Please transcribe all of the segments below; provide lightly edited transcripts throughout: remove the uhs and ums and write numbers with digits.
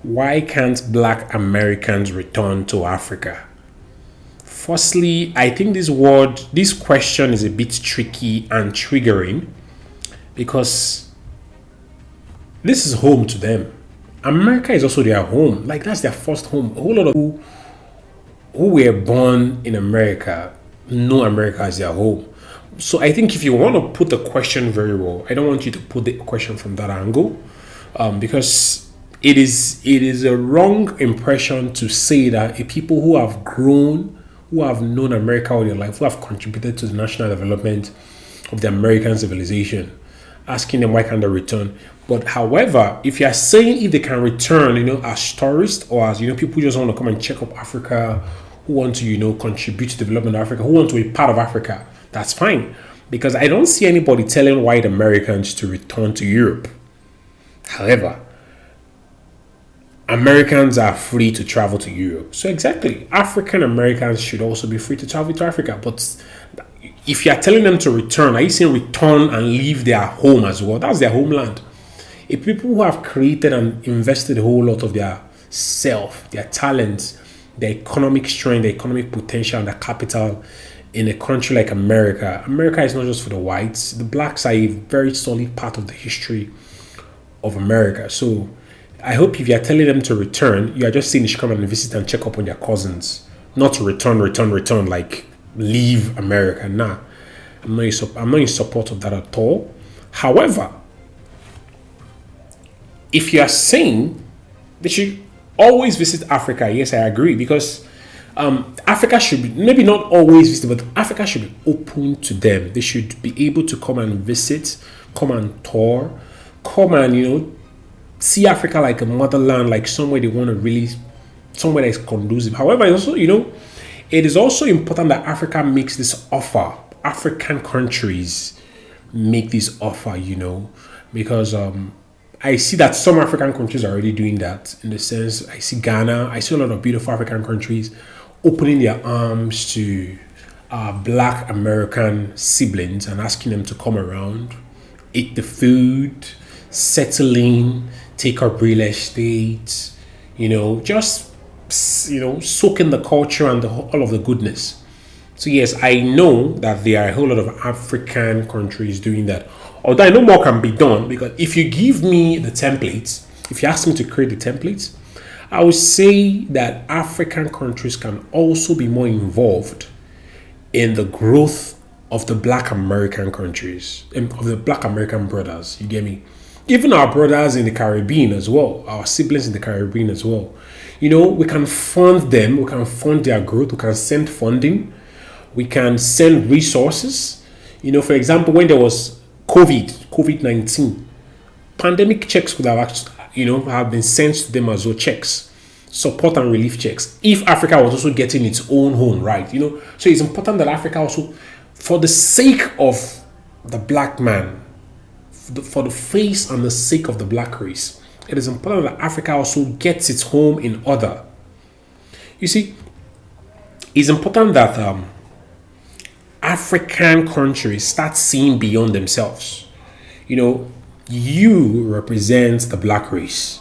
Why can't Black Americans return to Africa? Firstly, I think this question is a bit tricky and triggering because this is home to them. America is also their home. Like that's their first home. A whole lot of people who were born in America know America as their home. So I think if you want to put the question very well, I don't want you to put the question from that angle, because it is a wrong impression to say that a people who have grown, who have known America all their life, who have contributed to the national development of the American civilization, asking them why can't they return. But however, if you are saying if they can return, as tourists or as people who just want to come and check up Africa, who want to contribute to the development of Africa, who want to be part of Africa, that's fine. Because I don't see anybody telling white Americans to return to Europe. However, Americans are free to travel to Europe. So exactly, African Americans should also be free to travel to Africa. But if you are telling them to return, are you saying return and leave their home as well? That's their homeland. If people who have created and invested a whole lot of their self, their talents, their economic strength, their economic potential, and their capital in a country like America, America is not just for the whites. The blacks are a very solid part of the history of America. So I hope if you are telling them to return, you are just saying they should come and visit and check up on their cousins, not to return, like leave America. Nah, I'm not in support of that at all. However, if you are saying they should always visit Africa, yes, I agree, because Africa should be, maybe not always visit, but Africa should be open to them. They should be able to come and visit, come and tour, come and, see Africa like a motherland, like somewhere they want to really, somewhere that is conducive. However, also, it is also important that Africa makes this offer. African countries make this offer, because I see that some African countries are already doing that. In the sense, I see Ghana, I see a lot of beautiful African countries opening their arms to Black American siblings and asking them to come around, eat the food, settle in, take up real estate, just soak in the culture and all of the goodness. So yes, I know that there are a whole lot of African countries doing that. Although I know more can be done, because if you give me the templates, if you ask me to create the templates, I would say that African countries can also be more involved in the growth of the Black American countries, of the Black American brothers. You get me? Even our brothers in the Caribbean as well, our siblings in the Caribbean as well. We can fund them, we can fund their growth, we can send funding, we can send resources. For example, when there was COVID-19, pandemic checks could have actually, have been sent to them as well, checks, support and relief checks, if Africa was also getting its own home, right? So it's important that Africa also, for the sake of the black man, for the face and the sake of the black race, it is important that Africa also gets its home in order. You see, it's important that African countries start seeing beyond themselves. You represent the black race.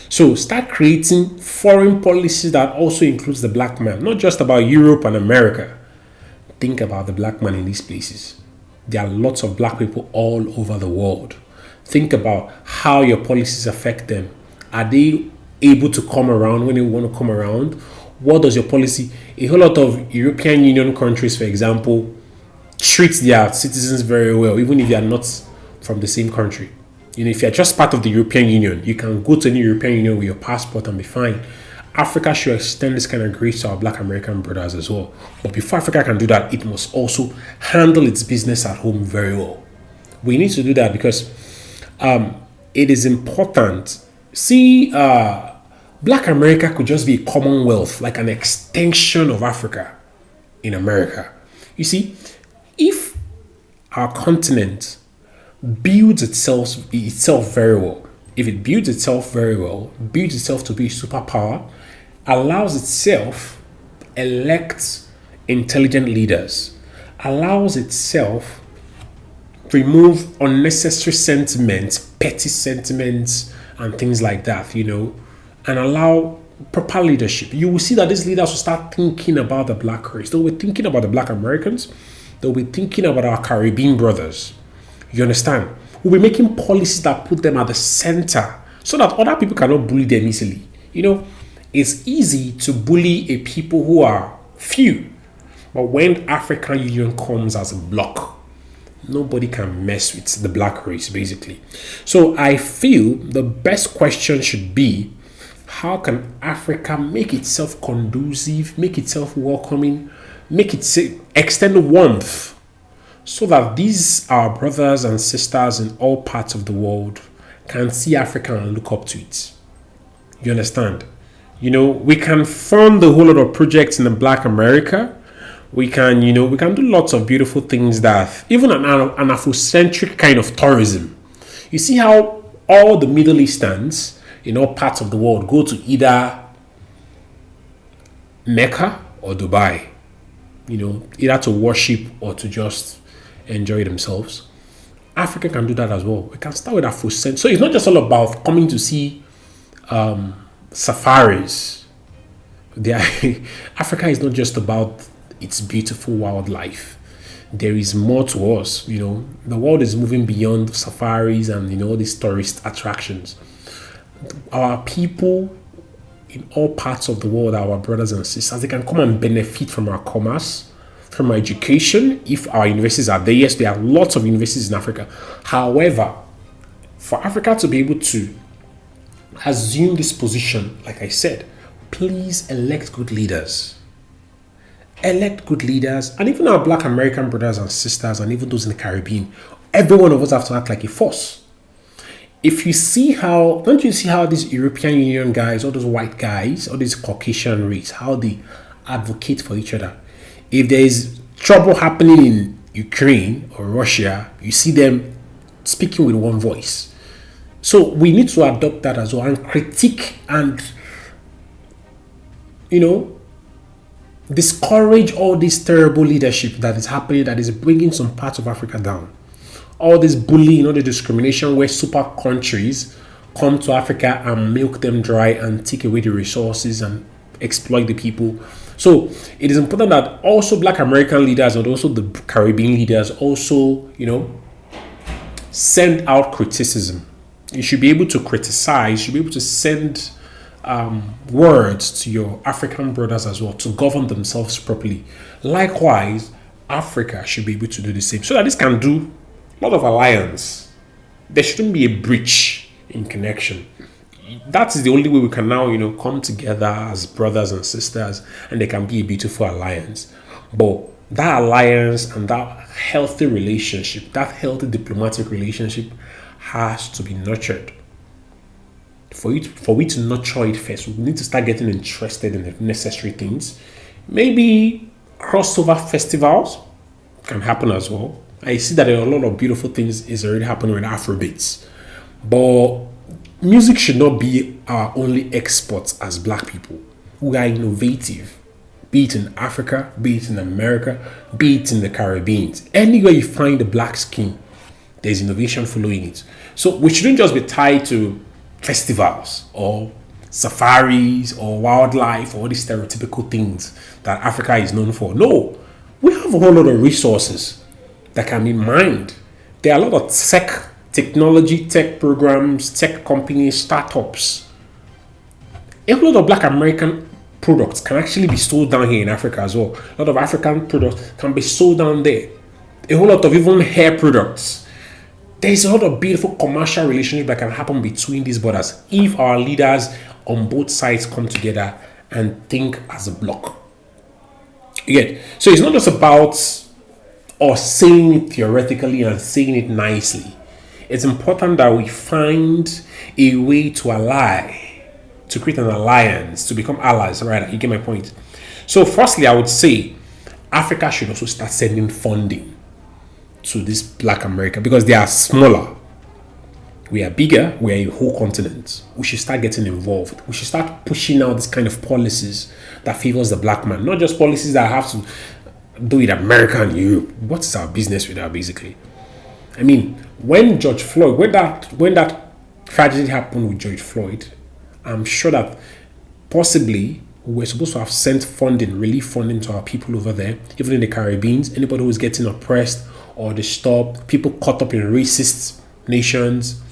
So start creating foreign policies that also includes the black man, not just about Europe and America. Think about the black man in these places. There are lots of black people all over the world. Think about how your policies affect them. Are they able to come around when they want to come around? What does your policy... A whole lot of European Union countries, for example, treat their citizens very well, even if they are not from the same country. If you're just part of the European Union, you can go to any European Union with your passport and be fine. Africa should extend this kind of grace to our Black American brothers as well. But before Africa can do that, it must also handle its business at home very well. We need to do that because it is important. See, Black America could just be a commonwealth, like an extension of Africa in America. You see, if our continent builds itself very well, if it builds itself very well, builds itself to be a superpower, allows itself elect intelligent leaders, allows itself remove unnecessary sentiments, petty sentiments, and things like that, and allow proper leadership, you will see that these leaders will start thinking about the black race. They'll be thinking about the black Americans. They'll be thinking about our Caribbean brothers. You understand? We'll be making policies that put them at the center so that other people cannot bully them easily. You know, it's easy to bully a people who are few. But when African Union comes as a bloc, nobody can mess with the black race, basically. So I feel the best question should be, how can Africa make itself conducive, make itself welcoming, make it extend warmth, so that these our brothers and sisters in all parts of the world can see Africa and look up to it. You understand? You know, we can fund a whole lot of projects in the Black America. We can, we can do lots of beautiful things that, even an Afrocentric kind of tourism. You see how all the Middle Easterns in all parts of the world go to either Mecca or Dubai, either to worship or to just enjoy themselves. Africa can do that as well. We can start with Afrocentric. So it's not just all about coming to see safaris. Africa is not just about its beautiful wildlife. There is more to us. The world is moving beyond safaris and all these tourist attractions. Our people in all parts of the world, our brothers and sisters, they can come and benefit from our commerce, from our education, if our universities are there. Yes, there are lots of universities in Africa. However, for Africa to be able to assume this position, like I said, please elect good leaders. Elect good leaders, and even our Black American brothers and sisters, and even those in the Caribbean, every one of us have to act like a force. Don't you see how these European Union guys, all those white guys, all these Caucasian race, how they advocate for each other? If there is trouble happening in Ukraine or Russia, you see them speaking with one voice. So we need to adopt that as well and critique and, discourage all this terrible leadership that is happening, that is bringing some parts of Africa down. All this bullying, all the discrimination where super countries come to Africa and milk them dry and take away the resources and exploit the people. So it is important that also Black American leaders and also the Caribbean leaders also, send out criticism. You should be able to criticize, you should be able to send words to your African brothers as well to govern themselves properly. Likewise, Africa should be able to do the same so that this can do a lot of alliance. There shouldn't be a breach in connection. That is the only way we can now, come together as brothers and sisters, and there can be a beautiful alliance. But that alliance and that healthy relationship, that healthy diplomatic relationship has to be nurtured. For we to nurture it first, we need to start getting interested in the necessary things. Maybe crossover festivals can happen as well. I see that a lot of beautiful things is already happening with Afrobeats. But music should not be our only exports as Black people. We are innovative, be it in Africa, be it in America, be it in the Caribbean. Anywhere you find the black skin, there's innovation following it. So we shouldn't just be tied to festivals or safaris or wildlife or all these stereotypical things that Africa is known for. No, we have a whole lot of resources that can be mined. There are a lot of tech programs, tech companies, startups. A whole lot of Black American products can actually be sold down here in Africa as well. A lot of African products can be sold down there. A whole lot of even hair products. There's a lot of beautiful commercial relationship that can happen between these borders if our leaders on both sides come together and think as a block. Again, so it's not just about us saying it theoretically and saying it nicely. It's important that we find a way to ally, to create an alliance, to become allies, right? You get my point. So firstly, I would say Africa should also start sending funding to this Black America because they are smaller. We are bigger. We are a whole continent. We should start getting involved. We should start pushing out this kind of policies that favors the Black man, not just policies that have to do with America and Europe. What's our business with that, basically? I mean, when George Floyd, when that tragedy happened with George Floyd, I'm sure that possibly we're supposed to have sent funding, relief funding to our people over there, even in the Caribbean. Anybody who's getting oppressed or disturbed, people caught up in racist nations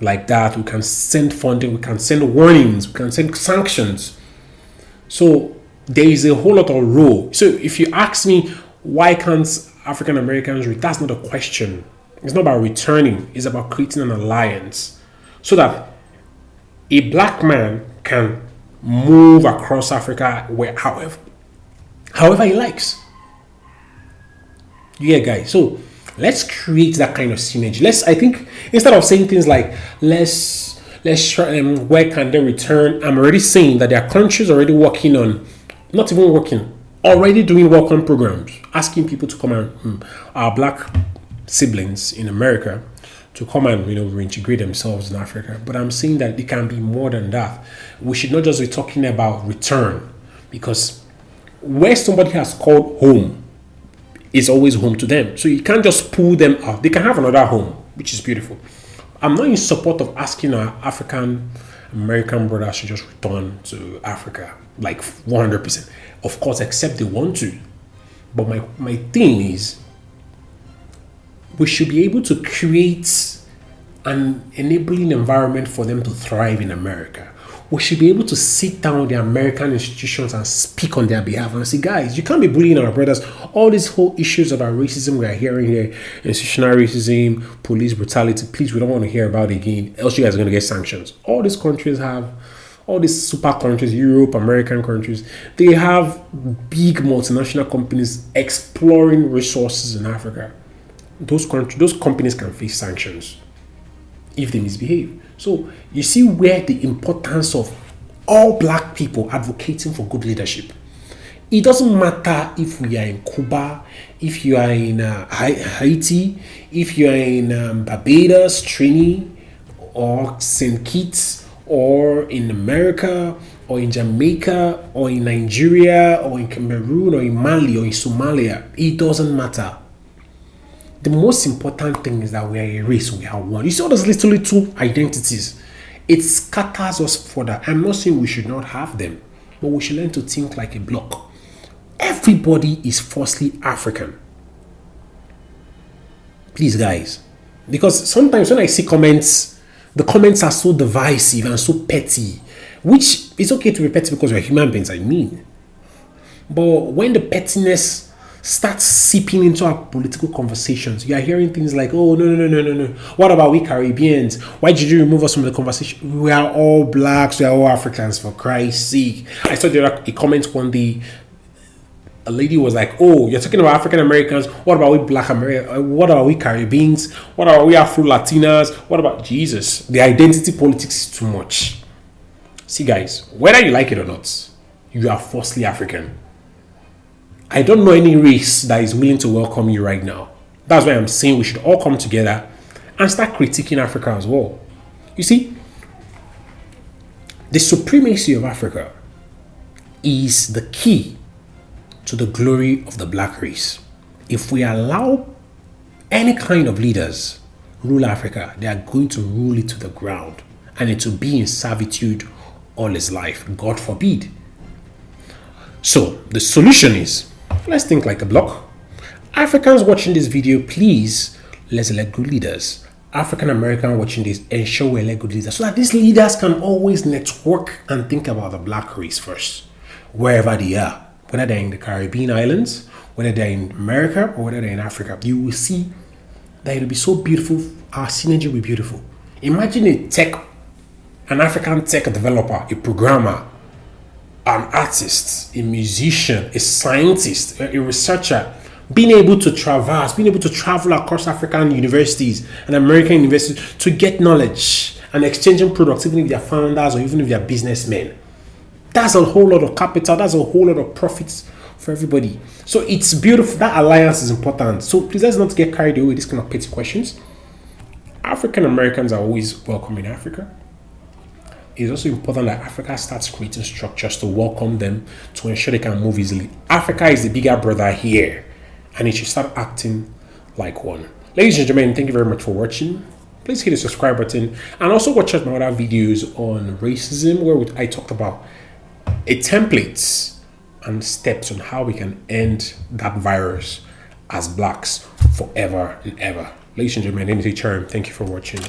like that, we can send funding, we can send warnings, we can send sanctions. So there is a whole lot of role. So if you ask me why can't African Americans read, that's not a question. It's not about returning, it's about creating an alliance so that a black man can move across Africa however he likes. Yeah, guys. So let's create that kind of synergy. I think instead of saying things like let's try where can they return, I'm already saying that there are countries already working on, not even working, already doing welcome programs, asking people to come and our black siblings in America to come and reintegrate themselves in Africa. But I'm saying that it can be more than that. We should not just be talking about return, because where somebody has called home is always home to them. So you can't just pull them out. They can have another home, which is beautiful. I'm not in support of asking our African American brothers to just return to Africa like 100%. Of course, except they want to. But my thing is, we should be able to create an enabling environment for them to thrive in America. We should be able to sit down with the American institutions and speak on their behalf and say, guys, you can't be bullying our brothers. All these whole issues about racism we are hearing here, institutional racism, police brutality, please, we don't want to hear about it again, else you guys are going to get sanctions. All these countries have, all these super countries, Europe, American countries, they have big multinational companies exploring resources in Africa. Those companies can face sanctions if they misbehave. So you see where the importance of all black people advocating for good leadership. It doesn't matter if we are in Cuba, if you are in Haiti, if you are in Barbados, Trinidad, or St. Kitts, or in America, or in Jamaica, or in Nigeria, or in Cameroon, or in Mali, or in Somalia. It doesn't matter. The most important thing is that we are a race, we are one. You see all those little identities, it scatters us further. I'm not saying we should not have them, but we should learn to think like a block. Everybody is firstly African. Please, guys. Because sometimes when I see comments, the comments are so divisive and so petty, which is okay to be petty because we're human beings, I mean. But when the pettiness starts seeping into our political conversations, you are hearing things like, oh, no. What about we Caribbeans? Why did you remove us from the conversation? We are all blacks, we are all Africans, for Christ's sake. I saw a comment one day. A lady was like, oh, you're talking about African Americans. What about we Black Americans? What about we Caribbeans? What about we Afro Latinas? What about Jesus? The identity politics is too much. See, guys, whether you like it or not, you are firstly African. I don't know any race that is willing to welcome you right now. That's why I'm saying we should all come together and start critiquing Africa as well. You see, the supremacy of Africa is the key to the glory of the black race. If we allow any kind of leaders rule Africa, they are going to rule it to the ground, and it will be in servitude all his life. God forbid. So the solution is, let's think like a block. Africans watching this video, please, let's elect good leaders. African American watching this, ensure we elect good leaders so that these leaders can always network and think about the black race first, wherever they are. Whether they're in the Caribbean islands, whether they're in America, or whether they're in Africa, you will see that it'll be so beautiful. Our synergy will be beautiful. Imagine an African tech developer, a programmer, an artist, a musician, a scientist, a researcher, being able to traverse, being able to travel across African universities and American universities to get knowledge and exchanging products, even if they're founders or even if they're businessmen. That's a whole lot of capital, that's a whole lot of profits for everybody. So it's beautiful. That alliance is important. So please, let's not get carried away with these kind of petty questions. African Americans are always welcome in Africa. It's also important that Africa starts creating structures to welcome them, to ensure they can move easily. Africa is the bigger brother here, and it should start acting like one. Ladies and gentlemen, thank you very much for watching. please hit the subscribe button, and also watch out my other videos on racism, where I talked about templates and steps on how we can end that virus as blacks forever and ever. Ladies and gentlemen, my name is Charm. Thank you for watching.